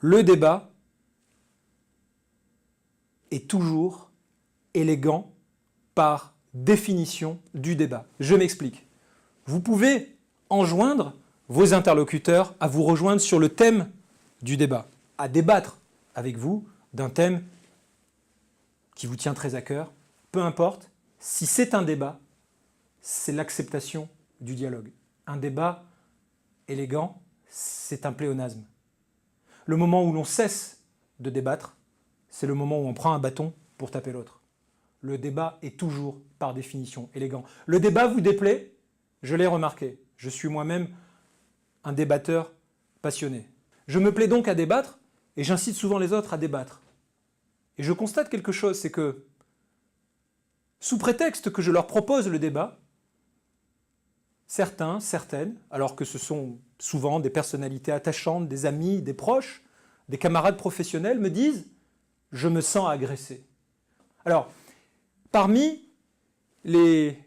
Le débat est toujours élégant par définition du débat. Je m'explique. Vous pouvez enjoindre vos interlocuteurs à vous rejoindre sur le thème du débat, à débattre avec vous d'un thème qui vous tient très à cœur. Peu importe, si c'est un débat, c'est l'acceptation du dialogue. Un débat élégant, c'est un pléonasme. Le moment où l'on cesse de débattre, c'est le moment où on prend un bâton pour taper l'autre. Le débat est toujours, par définition, élégant. Le débat vous déplaît? Je l'ai remarqué. Je suis moi-même un débatteur passionné. Je me plais donc à débattre et j'incite souvent les autres à débattre. Et je constate quelque chose, c'est que, sous prétexte que je leur propose le débat, certains, certaines, alors que ce sont souvent des personnalités attachantes, des amis, des proches, des camarades professionnels, me disent « je me sens agressé ». Alors, parmi les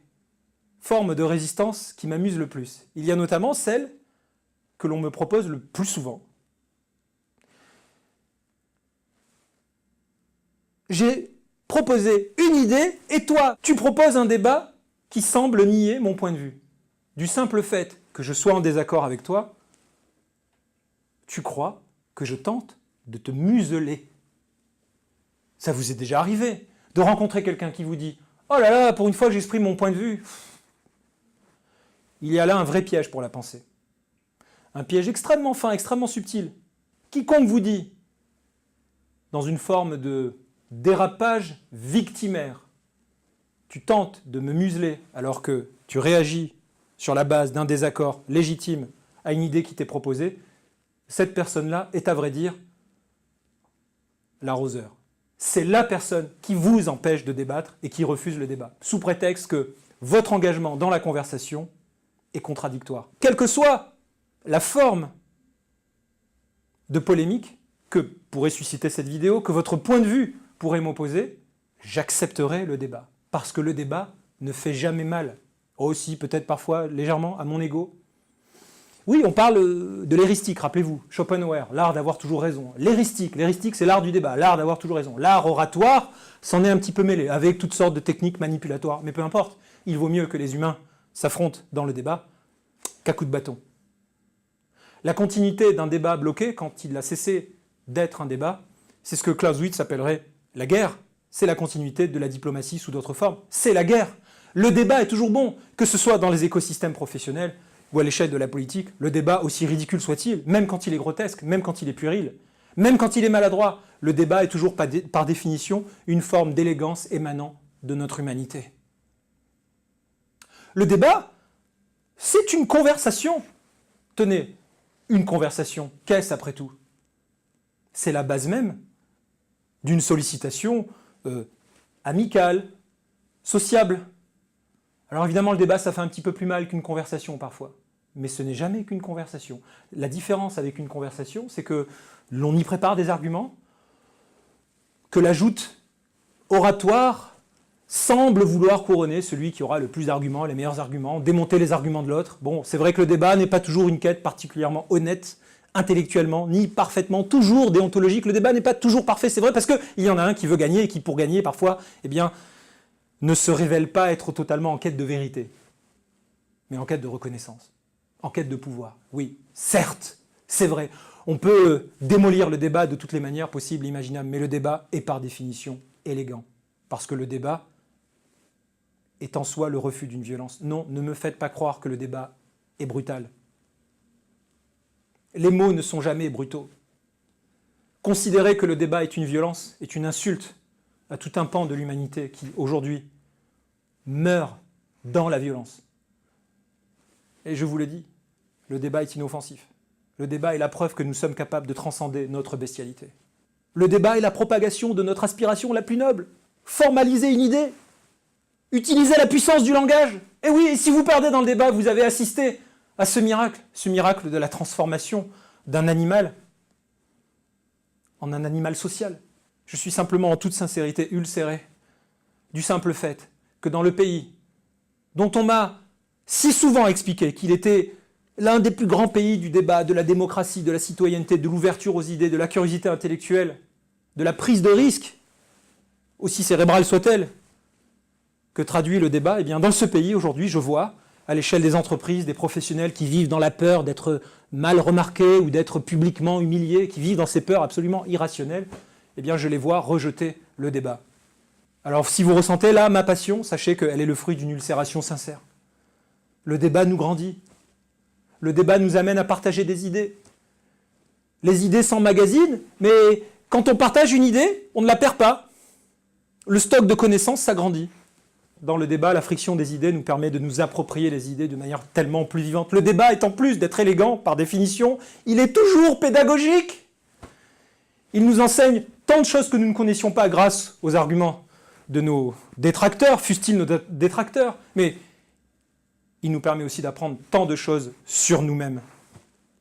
formes de résistance qui m'amusent le plus, il y a notamment celle que l'on me propose le plus souvent. J'ai proposé une idée et toi, tu proposes un débat qui semble nier mon point de vue. Du simple fait que je sois en désaccord avec toi, tu crois que je tente de te museler. Ça vous est déjà arrivé de rencontrer quelqu'un qui vous dit « Oh là là, pour une fois j'exprime mon point de vue ». Il y a là un vrai piège pour la pensée. Un piège extrêmement fin, extrêmement subtil. Quiconque vous dit, dans une forme de dérapage victimaire, tu tentes de me museler alors que tu réagis sur la base d'un désaccord légitime à une idée qui t'est proposée, cette personne-là est à vrai dire l'arroseur. C'est la personne qui vous empêche de débattre et qui refuse le débat, sous prétexte que votre engagement dans la conversation est contradictoire. Quelle que soit la forme de polémique que pourrait susciter cette vidéo, que votre point de vue pourrait m'opposer, j'accepterai le débat. Parce que le débat ne fait jamais mal. Aussi, peut-être parfois, légèrement, à mon ego. Oui, on parle de l'héristique, rappelez-vous, Schopenhauer, l'art d'avoir toujours raison. L'héristique, c'est l'art du débat, l'art d'avoir toujours raison. L'art oratoire s'en est un petit peu mêlé, avec toutes sortes de techniques manipulatoires. Mais peu importe, il vaut mieux que les humains s'affrontent dans le débat qu'à coups de bâton. La continuité d'un débat bloqué, quand il a cessé d'être un débat, c'est ce que Clausewitz appellerait la guerre. C'est la continuité de la diplomatie sous d'autres formes. C'est la guerre. Le débat est toujours bon, que ce soit dans les écosystèmes professionnels ou à l'échelle de la politique. Le débat, aussi ridicule soit-il, même quand il est grotesque, même quand il est puéril, même quand il est maladroit, le débat est toujours par définition une forme d'élégance émanant de notre humanité. Le débat, c'est une conversation. Tenez, une conversation, qu'est-ce après tout? C'est la base même d'une sollicitation amicale, sociable. Alors évidemment, le débat, ça fait un petit peu plus mal qu'une conversation parfois. Mais ce n'est jamais qu'une conversation. La différence avec une conversation, c'est que l'on y prépare des arguments, que la joute oratoire semble vouloir couronner celui qui aura le plus d'arguments, les meilleurs arguments, démonter les arguments de l'autre. Bon, c'est vrai que le débat n'est pas toujours une quête particulièrement honnête, intellectuellement, ni parfaitement, toujours déontologique. Le débat n'est pas toujours parfait, c'est vrai, parce qu'il y en a un qui veut gagner et qui, pour gagner, parfois, eh bien, ne se révèle pas être totalement en quête de vérité, mais en quête de reconnaissance, en quête de pouvoir. Oui, certes, c'est vrai, on peut démolir le débat de toutes les manières possibles et imaginables, mais le débat est par définition élégant, parce que le débat est en soi le refus d'une violence. Non, ne me faites pas croire que le débat est brutal. Les mots ne sont jamais brutaux. Considérer que le débat est une violence, est une insulte à tout un pan de l'humanité qui, aujourd'hui, meurt dans la violence. Et je vous le dis, le débat est inoffensif. Le débat est la preuve que nous sommes capables de transcender notre bestialité. Le débat est la propagation de notre aspiration la plus noble. Formaliser une idée, utiliser la puissance du langage. Et oui, et si vous perdez dans le débat, vous avez assisté à ce miracle de la transformation d'un animal en un animal social. Je suis simplement en toute sincérité ulcéré du simple fait que dans le pays dont on m'a si souvent expliqué qu'il était l'un des plus grands pays du débat, de la démocratie, de la citoyenneté, de l'ouverture aux idées, de la curiosité intellectuelle, de la prise de risque, aussi cérébrale soit-elle, que traduit le débat, eh bien dans ce pays, aujourd'hui, je vois, à l'échelle des entreprises, des professionnels qui vivent dans la peur d'être mal remarqués ou d'être publiquement humiliés, qui vivent dans ces peurs absolument irrationnelles, eh bien je les vois rejeter le débat. Alors si vous ressentez là ma passion, sachez qu'elle est le fruit d'une ulcération sincère. Le débat nous grandit. Le débat nous amène à partager des idées. Les idées s'emmagasinent, mais quand on partage une idée, on ne la perd pas. Le stock de connaissances s'agrandit. Dans le débat, la friction des idées nous permet de nous approprier les idées de manière tellement plus vivante. Le débat est en plus d'être élégant, par définition, il est toujours pédagogique. Il nous enseigne tant de choses que nous ne connaissions pas grâce aux arguments de nos détracteurs, fussent-ils nos détracteurs, mais il nous permet aussi d'apprendre tant de choses sur nous-mêmes.